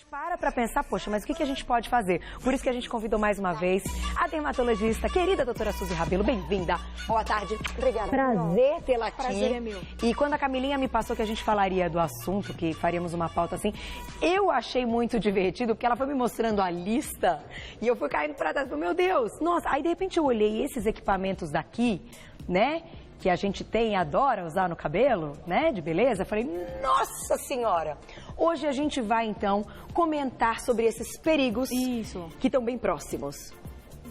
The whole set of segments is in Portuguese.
gente para pensar, poxa, mas o que a gente pode fazer? Por isso que a gente convidou mais uma vez a dermatologista, querida doutora Suzy Rabelo. Bem-vinda. Boa tarde. Obrigada. Prazer tê-la aqui. Prazer é meu. E quando a Camilinha me passou que a gente falaria do assunto, que faríamos uma pauta assim, eu achei muito divertido, porque ela foi me mostrando a lista e eu fui caindo pra trás. Meu Deus, nossa. Aí, de repente, eu olhei esses equipamentos daqui, né? Que a gente tem e adora usar no cabelo, né, de beleza, eu falei, nossa senhora! Hoje a gente vai, então, comentar sobre esses perigos que estão bem próximos.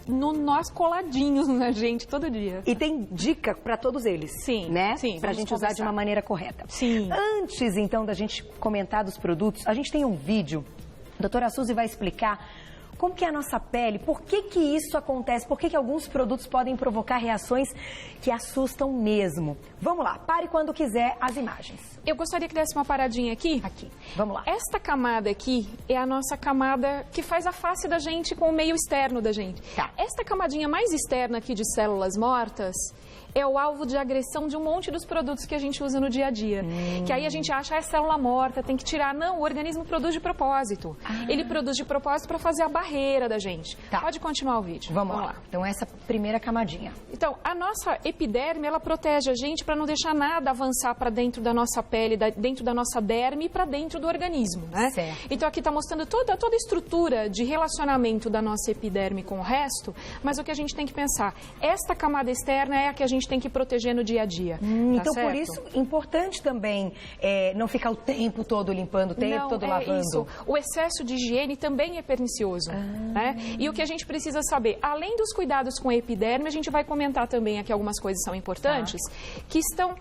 Nós coladinhos na gente, todo dia. E tem dica para todos eles, sim, né? Sim, pra gente usar de uma maneira correta. Sim. Antes, então, da gente comentar dos produtos, a gente tem um vídeo, a doutora Suzy vai explicar como que é a nossa pele, por que que isso acontece, por que que alguns produtos podem provocar reações que assustam mesmo. Vamos lá, pare quando quiser as imagens. Eu gostaria que desse uma paradinha aqui. Aqui, vamos lá. Esta camada aqui é a nossa camada que faz a face da gente com o meio externo da gente. Tá. Esta camadinha mais externa aqui de células mortas é o alvo de agressão de um monte dos produtos que a gente usa no dia a dia. Que aí a gente acha, é célula morta, tem que tirar. Não, o organismo produz de propósito. Ele produz de propósito para fazer a barreira da gente. Tá. Pode continuar o vídeo. Vamos lá. Então, essa primeira camadinha. Então, a nossa epiderme, ela protege a gente para não deixar nada avançar para dentro da nossa pele, dentro da nossa derme e para dentro do organismo, né? Certo. Então, aqui está mostrando toda a estrutura de relacionamento da nossa epiderme com o resto, mas o que a gente tem que pensar, esta camada externa é a que a gente tem que proteger no dia a dia. Tá então, certo? por isso, importante também não ficar o tempo todo limpando, o tempo todo lavando. Isso. O excesso de higiene também é pernicioso. Né? E o que a gente precisa saber, além dos cuidados com a epiderme, a gente vai comentar também aqui algumas coisas que são importantes, que estão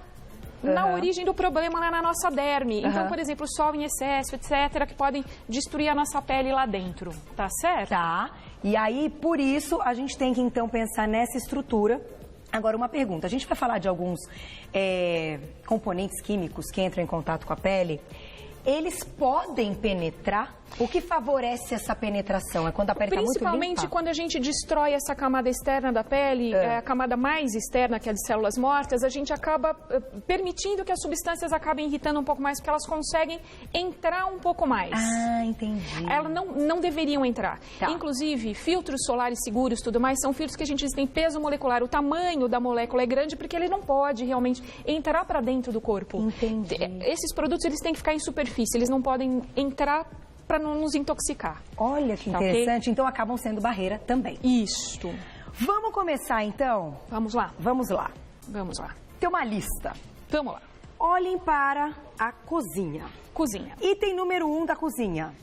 na origem do problema lá na nossa derme. Então, por exemplo, sol em excesso, etc., que podem destruir a nossa pele lá dentro. Tá certo? Tá. E aí, por isso, a gente tem que, então, pensar nessa estrutura. Agora, uma pergunta. A gente vai falar de alguns componentes químicos que entram em contato com a pele. Eles podem penetrar? O que favorece essa penetração? É quando a pele está muito limpa? Principalmente quando a gente destrói essa camada externa da pele, a camada mais externa, que é de células mortas, a gente acaba permitindo que as substâncias acabem irritando um pouco mais, porque elas conseguem entrar um pouco mais. Ah, entendi. Elas não deveriam entrar. Tá. Inclusive, filtros solares seguros, tudo mais, são filtros que a gente diz que tem peso molecular. O tamanho da molécula é grande porque ele não pode realmente entrar para dentro do corpo. Entendi. Esses produtos, eles têm que ficar em superfície, eles não podem entrar para não nos intoxicar. Olha que interessante. Okay? Então, acabam sendo barreira também. Isto. Vamos começar, então? Vamos lá. Vamos lá. Vamos lá. Tem uma lista. Vamos lá. Olhem para a cozinha. Cozinha. Item número 1 da cozinha.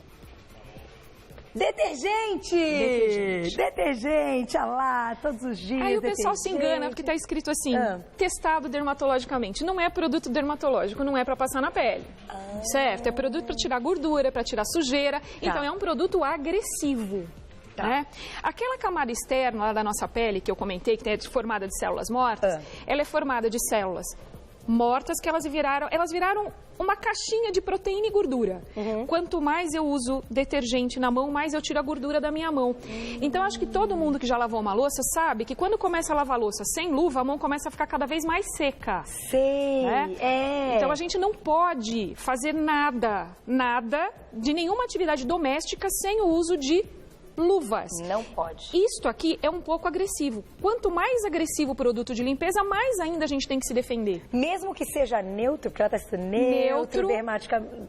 Detergente! Detergente, olha lá, todos os dias. Aí o pessoal se engana porque está escrito assim, testado dermatologicamente. Não é produto dermatológico, não é para passar na pele. Certo? É produto para tirar gordura, para tirar sujeira. Então é um produto agressivo. Né? Aquela camada externa lá da nossa pele que eu comentei, que é formada de células mortas, ela é formada de células mortas que elas viraram uma caixinha de proteína e gordura. Quanto mais eu uso detergente na mão, mais eu tiro a gordura da minha mão. Então, acho que todo mundo que já lavou uma louça sabe que quando começa a lavar a louça sem luva, a mão começa a ficar cada vez mais seca. Sei, Então, a gente não pode fazer nada de nenhuma atividade doméstica sem o uso de luvas. Não pode. Isto aqui é um pouco agressivo. Quanto mais agressivo o produto de limpeza, mais ainda a gente tem que se defender. Mesmo que seja neutro, porque ela está sendo neutro,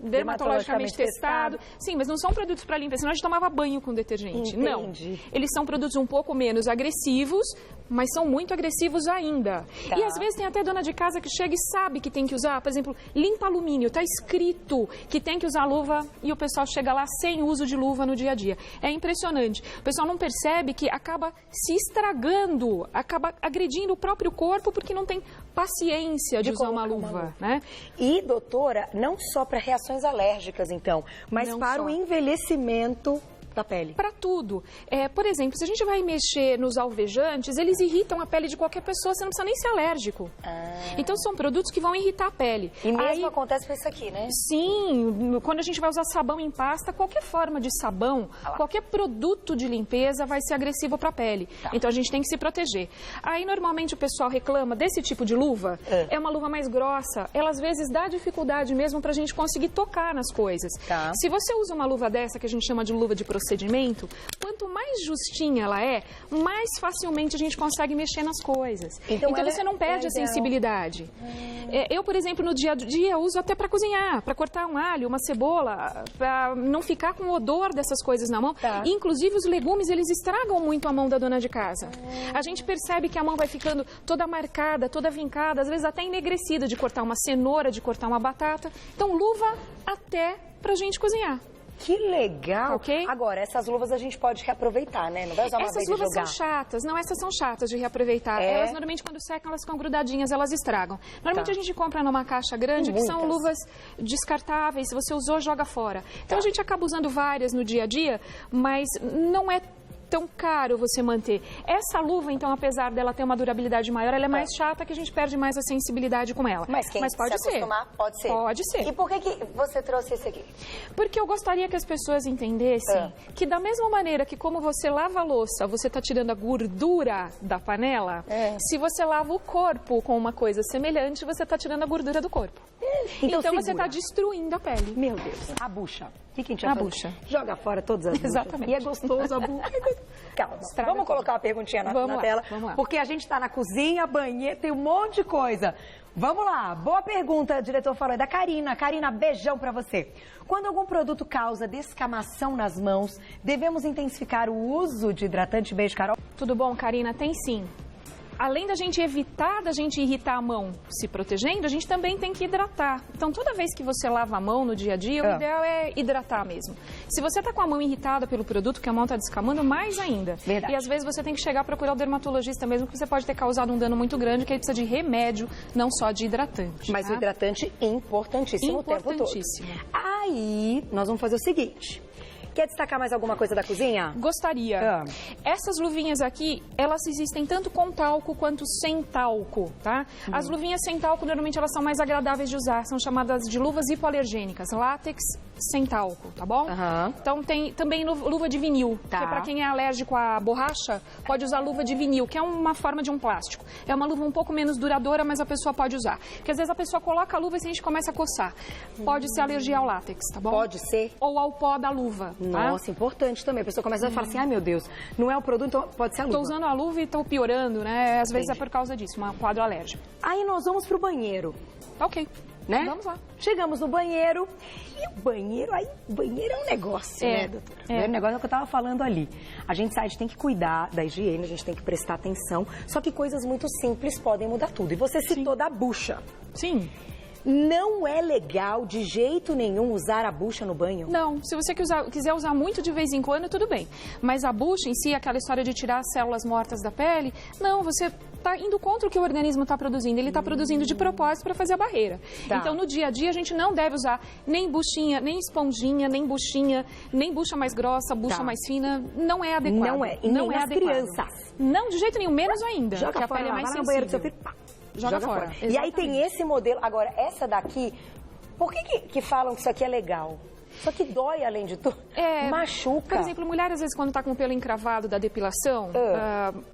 dermatologicamente testado. Sim, mas não são produtos para limpeza, senão a gente tomava banho com detergente. Entendi. Não. Eles são produtos um pouco menos agressivos, mas são muito agressivos ainda. Tá. E às vezes tem até dona de casa que chega e sabe que tem que usar, por exemplo, limpa alumínio, está escrito que tem que usar luva e o pessoal chega lá sem uso de luva no dia a dia. É impressionante. O pessoal não percebe que acaba se estragando, acaba agredindo o próprio corpo porque não tem paciência de usar uma luva, né? E, doutora, não só para reações alérgicas, então, mas não para só. o envelhecimento da pele? Para tudo. Por exemplo, se a gente vai mexer nos alvejantes, eles irritam a pele de qualquer pessoa, você não precisa nem ser alérgico. Então, são produtos que vão irritar a pele. E mesmo acontece com isso aqui, né? Sim, quando a gente vai usar sabão em pasta, qualquer forma de sabão, qualquer produto de limpeza vai ser agressivo para a pele. Então, a gente tem que se proteger. Aí, normalmente, o pessoal reclama desse tipo de luva. É uma luva mais grossa. Ela, às vezes, dá dificuldade mesmo para a gente conseguir tocar nas coisas. Se você usa uma luva dessa, que a gente chama de luva de procedimento, quanto mais justinha ela é, mais facilmente a gente consegue mexer nas coisas. Então você não perde a sensibilidade. Eu, por exemplo, no dia a dia, uso até para cozinhar, para cortar um alho, uma cebola, para não ficar com o odor dessas coisas na mão. E, inclusive, os legumes, eles estragam muito a mão da dona de casa. A gente percebe que a mão vai ficando toda marcada, toda vincada, às vezes até enegrecida de cortar uma cenoura, de cortar uma batata. Então, luva até pra gente cozinhar. Que legal! Ok? Agora, essas luvas a gente pode reaproveitar, né? Não vai usar uma vez e jogar. Essas luvas são chatas. Não, essas são chatas de reaproveitar. Elas, normalmente, quando secam, elas ficam grudadinhas, elas estragam. Normalmente, a gente compra numa caixa grande, que são luvas descartáveis. Se você usou, joga fora. Então, a gente acaba usando várias no dia a dia, mas não é tão caro você manter. Essa luva, então, apesar dela ter uma durabilidade maior, ela é mais chata, que a gente perde mais a sensibilidade com ela. Mas pode se acostumar, pode ser. Pode ser. E por que você trouxe esse aqui? Porque eu gostaria que as pessoas entendessem que da mesma maneira que como você lava a louça, você está tirando a gordura da panela, se você lava o corpo com uma coisa semelhante, você está tirando a gordura do corpo. Então você está destruindo a pele. Meu Deus, a bucha. O que a gente vai a fazer? Bucha. Joga fora todas as buchas. Exatamente. E é gostoso a bucha. Calma, vamos colocar uma perguntinha na tela. Vamos lá. Porque a gente está na cozinha, banheiro, tem um monte de coisa. Vamos lá, boa pergunta, o diretor falou, é da Karina. Karina, beijão pra você. Quando algum produto causa descamação nas mãos, devemos intensificar o uso de hidratante? Beijo, Carol. Tudo bom, Karina? Tem sim. Além da gente evitar da gente irritar a mão se protegendo, a gente também tem que hidratar. Então, toda vez que você lava a mão no dia a dia, o ideal é hidratar mesmo. Se você está com a mão irritada pelo produto, que a mão está descamando, mais ainda. Verdade. E às vezes você tem que chegar a procurar o dermatologista mesmo, porque você pode ter causado um dano muito grande, que ele precisa de remédio, não só de hidratante. Mas o hidratante importantíssimo o tempo todo. Importantíssimo. Aí, nós vamos fazer o seguinte. Quer destacar mais alguma coisa da cozinha? Gostaria. Essas luvinhas aqui, elas existem tanto com talco quanto sem talco, tá? As luvinhas sem talco, normalmente, elas são mais agradáveis de usar. São chamadas de luvas hipoalergênicas. Látex sem talco, tá bom? Então, tem também luva de vinil, que é para quem é alérgico à borracha, pode usar luva de vinil, que é uma forma de um plástico. É uma luva um pouco menos duradoura, mas a pessoa pode usar. Porque às vezes a pessoa coloca a luva e a gente começa a coçar. Pode ser alergia ao látex, tá bom? Pode ser. Ou ao pó da luva. Nossa, importante também. A pessoa começa a falar assim, ai meu Deus, não é o produto, então pode ser a luva. Estou usando a luva e estou piorando, né? Às vezes é por causa disso, um quadro alérgico. Aí nós vamos pro banheiro. Ok. Né? Vamos lá. Chegamos no banheiro e o banheiro é um negócio, né, doutora? O negócio é o que eu tava falando ali. A gente tem que cuidar da higiene, a gente tem que prestar atenção, só que coisas muito simples podem mudar tudo. E você citou da bucha. Sim. Não é legal de jeito nenhum usar a bucha no banho? Não, se você quiser usar muito de vez em quando, tudo bem. Mas a bucha em si, aquela história de tirar as células mortas da pele, não, você está indo contra o que o organismo está produzindo. Ele está produzindo de propósito para fazer a barreira. Então, no dia a dia, a gente não deve usar nem buchinha, nem esponjinha, nem buchinha, nem bucha mais grossa, bucha mais fina. Não é adequado. Não é. E não é adequado. Crianças. Não, de jeito nenhum, menos ainda. Joga porque fora, a pele é mais vai no banheiro do seu sensível. filho, pá. Joga fora. E aí tem esse modelo. Agora, essa daqui, por que falam que isso aqui é legal? Só que dói, além de tudo, machuca. Por exemplo, mulher, às vezes, quando está com o pelo encravado da depilação,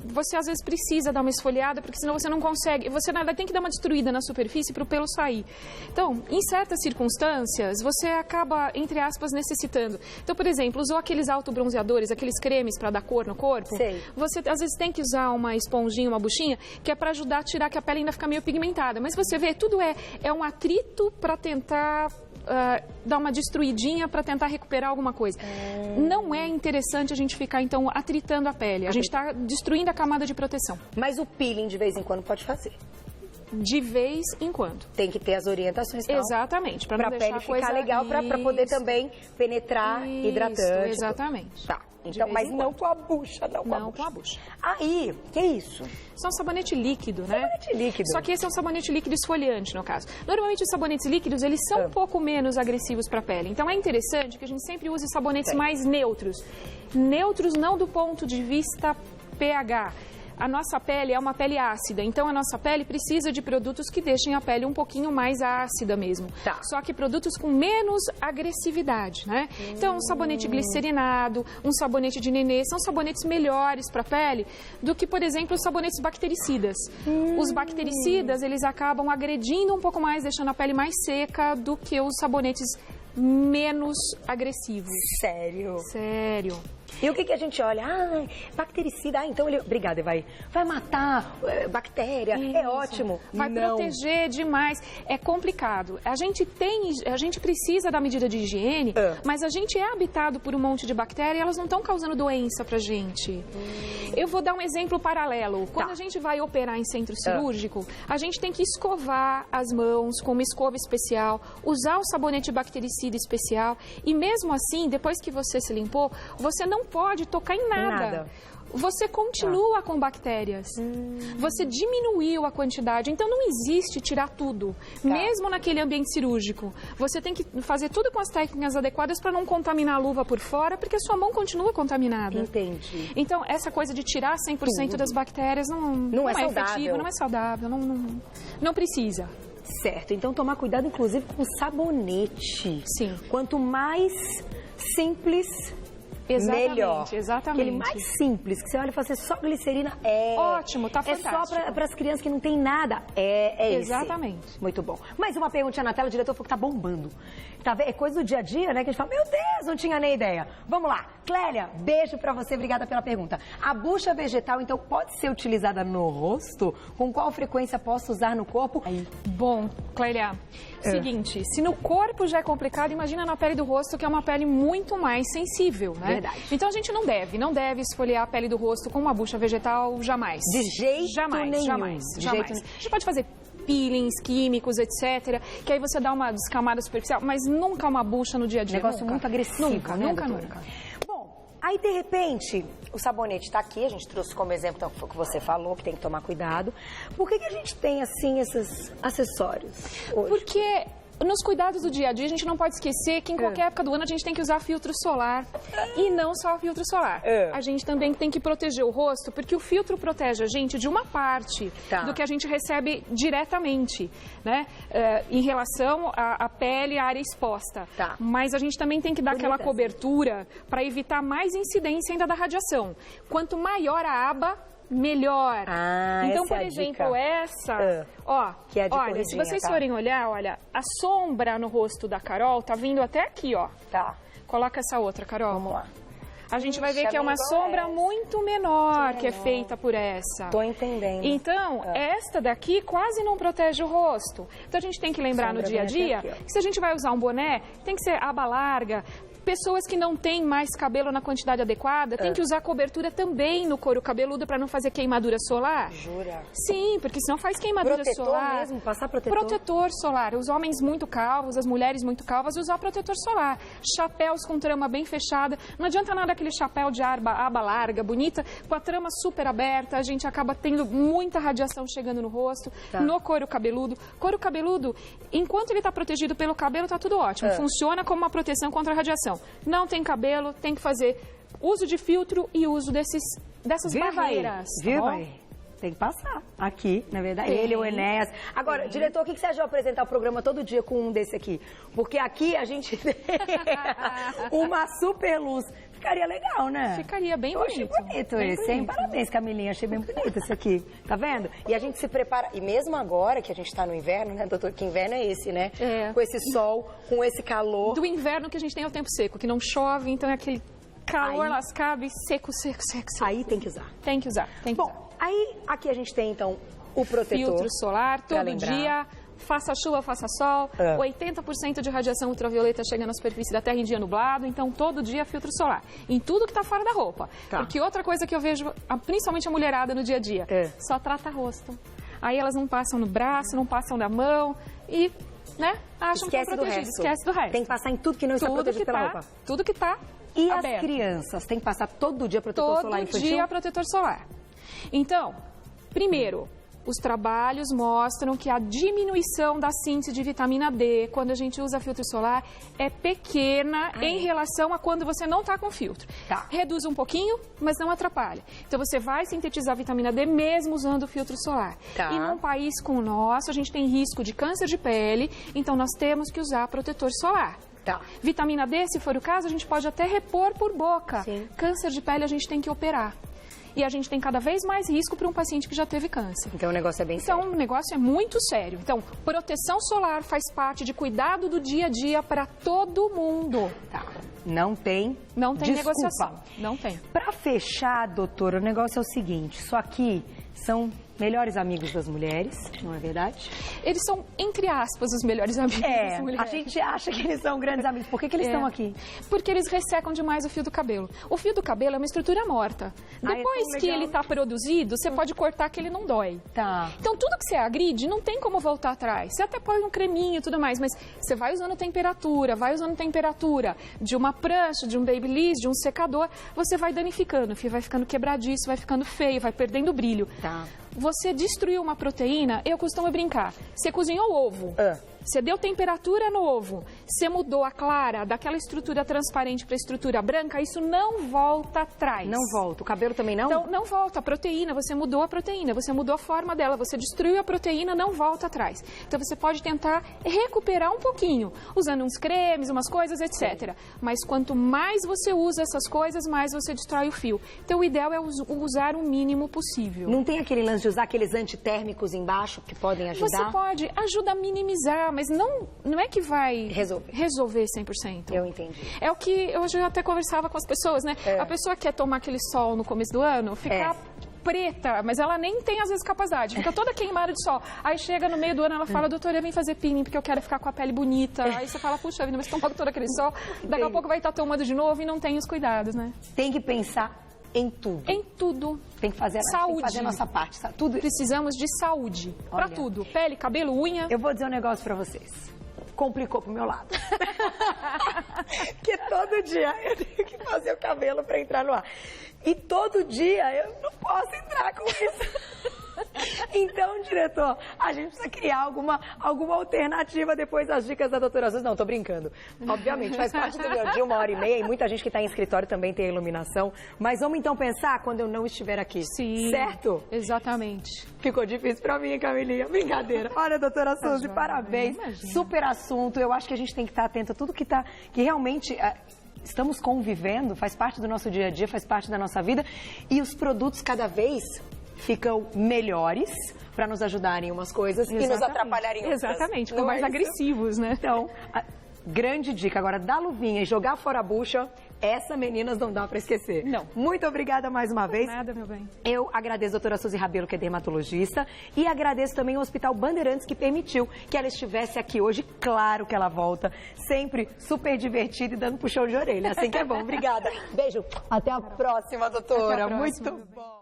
você, às vezes, precisa dar uma esfoliada, porque senão você não consegue. Você tem que dar uma destruída na superfície para o pelo sair. Então, em certas circunstâncias, você acaba, entre aspas, necessitando. Então, por exemplo, usou aqueles autobronzeadores, aqueles cremes para dar cor no corpo. Sei. Você, às vezes, tem que usar uma esponjinha, uma buchinha, que é para ajudar a tirar, que a pele ainda fica meio pigmentada. Mas você vê, tudo é um atrito para tentar dar uma destruidinha para tentar recuperar alguma coisa. Não é interessante a gente ficar, então, atritando a pele. A gente está destruindo a camada de proteção. Mas o peeling, de vez em quando, pode fazer. De vez em quando. Tem que ter as orientações. Então, exatamente. Para a pele ficar legal, para poder também penetrar hidratante. Exatamente. Tá. Então, mas não com a bucha, não com a bucha. Aí, que é isso? Isso é um sabonete líquido, né? Sabonete líquido. Só que esse é um sabonete líquido esfoliante, no caso. Normalmente, os sabonetes líquidos, eles são um pouco menos agressivos para a pele. Então, é interessante que a gente sempre use sabonetes mais neutros. Neutros não do ponto de vista pH. A nossa pele é uma pele ácida, então a nossa pele precisa de produtos que deixem a pele um pouquinho mais ácida mesmo. Tá. Só que produtos com menos agressividade, né? Então, um sabonete glicerinado, um sabonete de nenê, são sabonetes melhores para a pele do que, por exemplo, os sabonetes bactericidas. Os bactericidas, eles acabam agredindo um pouco mais, deixando a pele mais seca do que os sabonetes menos agressivos. Sério? Sério. E o que a gente olha? Ah, bactericida. Ah, então ele... Obrigada, vai matar bactéria. Isso. É ótimo. Vai proteger demais. É complicado. A gente precisa da medida de higiene, mas a gente é habitado por um monte de bactérias e elas não estão causando doença pra gente. Eu vou dar um exemplo paralelo. Quando a gente vai operar em centro cirúrgico, a gente tem que escovar as mãos com uma escova especial, usar o sabonete bactericida especial e mesmo assim, depois que você se limpou, você não pode tocar em nada. Você continua com bactérias. Você diminuiu a quantidade. Então, não existe tirar tudo. Mesmo naquele ambiente cirúrgico. Você tem que fazer tudo com as técnicas adequadas para não contaminar a luva por fora, porque a sua mão continua contaminada. Entendi. Então, essa coisa de tirar 100% das bactérias não é efetivo, não é saudável, não precisa. Certo. Então, tomar cuidado, inclusive, com sabonete. Sim. Quanto mais simples... melhor. Exatamente. Aquele mais simples, que você olha e fala assim, só glicerina ótimo, tá fantástico. É só para as crianças que não tem nada. É exatamente. Esse. Muito bom. Mais uma perguntinha na tela, o diretor falou que tá bombando. Tá vendo? É coisa do dia a dia, né? Que a gente fala, meu Deus, não tinha nem ideia. Vamos lá. Clélia, beijo pra você, obrigada pela pergunta. A bucha vegetal, então, pode ser utilizada no rosto? Com qual frequência posso usar no corpo? Bom, Clélia, seguinte, se no corpo já é complicado, imagina na pele do rosto, que é uma pele muito mais sensível, né? Verdade. Então a gente não deve esfoliar a pele do rosto com uma bucha vegetal, jamais. De jeito nenhum. Jamais. A gente pode fazer peelings, químicos, etc. Que aí você dá uma descamada superficial, mas nunca uma bucha no dia a dia. Negócio muito agressivo, nunca, né, nunca. Bom, aí de repente, o sabonete está aqui, a gente trouxe como exemplo então, o que você falou, que tem que tomar cuidado. Por que a gente tem, assim, esses acessórios hoje? Porque... nos cuidados do dia a dia, a gente não pode esquecer que em qualquer época do ano a gente tem que usar filtro solar. E não só filtro solar. A gente também tem que proteger o rosto, porque o filtro protege a gente de uma parte do que a gente recebe diretamente, né? Em relação à pele, à área exposta. Mas a gente também tem que dar aquela cobertura para evitar mais incidência ainda da radiação. Quanto maior a aba, melhor. Então, por exemplo, essa, ó, que é de olha, se vocês forem olhar, olha, a sombra no rosto da Carol tá vindo até aqui, ó. Coloca essa outra, Carol. Vamos lá. A gente vai ver que é uma sombra muito menor que é feita por essa. Tô entendendo. Então, esta daqui quase não protege o rosto. Então, a gente tem que lembrar no dia a dia que se a gente vai usar um boné, tem que ser aba larga. Pessoas que não têm mais cabelo na quantidade adequada, tem que usar cobertura também no couro cabeludo para não fazer queimadura solar. Jura? Sim, porque senão faz queimadura solar. Protetor mesmo? Passar protetor? Protetor solar. Os homens muito calvos, as mulheres muito calvas, usar protetor solar. Chapéus com trama bem fechada. Não adianta nada aquele chapéu de aba larga, bonita, com a trama super aberta. A gente acaba tendo muita radiação chegando no rosto, no couro cabeludo. Couro cabeludo, enquanto ele está protegido pelo cabelo, está tudo ótimo. Funciona como uma proteção contra a radiação. Não tem cabelo, tem que fazer uso de filtro e uso dessas barreiras. Viu, mãe? Tem que passar aqui, na verdade. Ele, o Enéas. Agora, diretor, o que você achou de apresentar o programa todo dia com um desse aqui? Porque aqui a gente tem uma super luz. Ficaria legal, né? Ficaria bem bonito. Achei bonito esse, hein? Parabéns, Camilinha. Achei bem bonito esse aqui. Tá vendo? E a gente se prepara. E mesmo agora que a gente tá no inverno, né, doutor? Que inverno é esse, né? Com esse sol, com esse calor. Do inverno que a gente tem é o tempo seco, que não chove, então é aquele calor lascado e seco. Aí tem que usar. Tem que usar. Bom, aí aqui a gente tem, então, o protetor. Filtro solar, todo dia. Faça chuva, faça sol, 80% de radiação ultravioleta chega na superfície da Terra em dia nublado, então todo dia filtro solar. Em tudo que está fora da roupa. Porque outra coisa que eu vejo, principalmente a mulherada no dia a dia, só trata rosto. Aí elas não passam no braço, não passam na mão, e, né, acham que é protegido. Esquece do resto. Tem que passar em tudo que não está protegido pela roupa. Tudo que tá E aberto. As crianças? Tem que passar todo dia protetor solar infantil? Todo dia protetor solar. Então, primeiro, os trabalhos mostram que a diminuição da síntese de vitamina D quando a gente usa filtro solar é pequena em relação a quando você não está com filtro. Tá. Reduz um pouquinho, mas não atrapalha. Então você vai sintetizar vitamina D mesmo usando o filtro solar. Tá. E num país como o nosso, a gente tem risco de câncer de pele, então nós temos que usar protetor solar. Tá. Vitamina D, se for o caso, a gente pode até repor por boca. Sim. Câncer de pele a gente tem que operar. E a gente tem cada vez mais risco para um paciente que já teve câncer. Então o negócio é bem sério. Então o negócio é muito sério. Então, proteção solar faz parte de cuidado do dia a dia para todo mundo. Tá. Não tem desculpa. Negociação. Não tem. Para fechar, doutora, o negócio é o seguinte, isso aqui são melhores amigos das mulheres, não é verdade? Eles são, entre aspas, os melhores amigos das mulheres. A gente acha que eles são grandes amigos. Por que eles estão aqui? Porque eles ressecam demais o fio do cabelo. O fio do cabelo é uma estrutura morta. Depois que ele está produzido, você pode cortar que ele não dói. Tá. Então, tudo que você agride, não tem como voltar atrás. Você até põe um creminho e tudo mais, mas você vai usando temperatura de uma prancha, de um babyliss, de um secador, você vai danificando. O fio vai ficando quebradiço, vai ficando feio, vai perdendo brilho. Tá. Você destruiu uma proteína, eu costumo brincar. Você cozinhou o ovo. Você deu temperatura no ovo, você mudou a clara daquela estrutura transparente para a estrutura branca, isso não volta atrás. Não volta. O cabelo também não? Então, não volta. A proteína, você mudou a proteína, você mudou a forma dela, você destruiu a proteína, não volta atrás. Então, você pode tentar recuperar um pouquinho, usando uns cremes, umas coisas, etc. Mas quanto mais você usa essas coisas, mais você destrói o fio. Então, o ideal é usar o mínimo possível. Não tem aquele lance de usar aqueles antitérmicos embaixo que podem ajudar? Você pode, ajuda a minimizar, mas não é que vai resolver 100%. Eu entendi. É o que hoje eu até conversava com as pessoas, né? A pessoa quer tomar aquele sol no começo do ano, ficar preta, mas ela nem tem às vezes capacidade, fica toda queimada de sol. Aí chega no meio do ano, ela fala, doutora, vem fazer peeling porque eu quero ficar com a pele bonita. Aí você fala, puxa vida, mas toma todo aquele sol, daqui a pouco vai estar tomando de novo e não tem os cuidados, né? Tem que pensar em tudo. Em tudo. Tem que fazer, saúde. Tem que fazer a nossa parte. Tudo. Precisamos de saúde. Para tudo. Pele, cabelo, unha. Eu vou dizer um negócio pra vocês. Complicou pro meu lado. Porque todo dia eu tenho que fazer o cabelo pra entrar no ar. E todo dia eu não posso entrar com isso. Então, diretor, a gente precisa criar alguma alternativa depois das dicas da doutora Suzy. Não, tô brincando. Obviamente, faz parte do meu dia, 1h30, e muita gente que está em escritório também tem a iluminação. Mas vamos então pensar quando eu não estiver aqui. Sim. Certo? Exatamente. Ficou difícil pra mim, Camilinha. Brincadeira. Olha, doutora Suzy, parabéns. Super assunto. Eu acho que a gente tem que estar atento a tudo que realmente... estamos convivendo, faz parte do nosso dia a dia, faz parte da nossa vida. E os produtos cada vez ficam melhores para nos ajudarem em umas coisas e nos atrapalharem em outras. Exatamente, ficam mais agressivos, né? Então, grande dica. Agora, dar luvinha e jogar fora a bucha, essa, meninas, não dá para esquecer. Não. Muito obrigada mais uma vez. Nada, meu bem. Eu agradeço a doutora Suzy Rabelo, que é dermatologista, e agradeço também ao Hospital Bandeirantes, que permitiu que ela estivesse aqui hoje. Claro que ela volta, sempre super divertida e dando puxão de orelha. Assim que é bom. Obrigada. Beijo. Até a próxima, doutora. Até a próxima. Muito bom.